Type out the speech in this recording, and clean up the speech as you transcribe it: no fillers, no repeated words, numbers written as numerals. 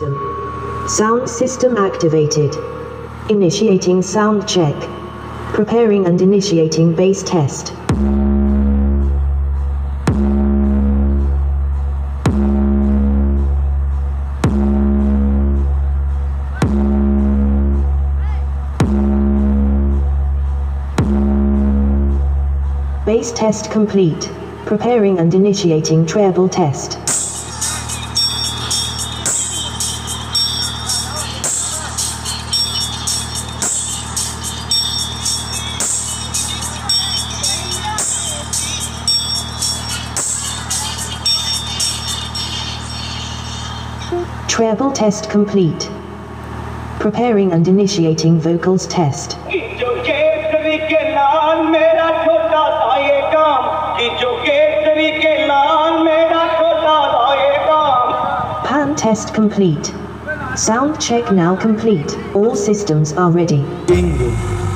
Sound system activated. Initiating sound check. Preparing and initiating bass test. Bass test complete. Preparing and initiating treble test. Treble test complete. Preparing and initiating vocals test. Kijo keshri ke naan mera chota sa ye kaam. Kijo keshri ke naan mera chota sa ye kaam. Pan test complete. Sound check now complete. All systems are ready. Bingo.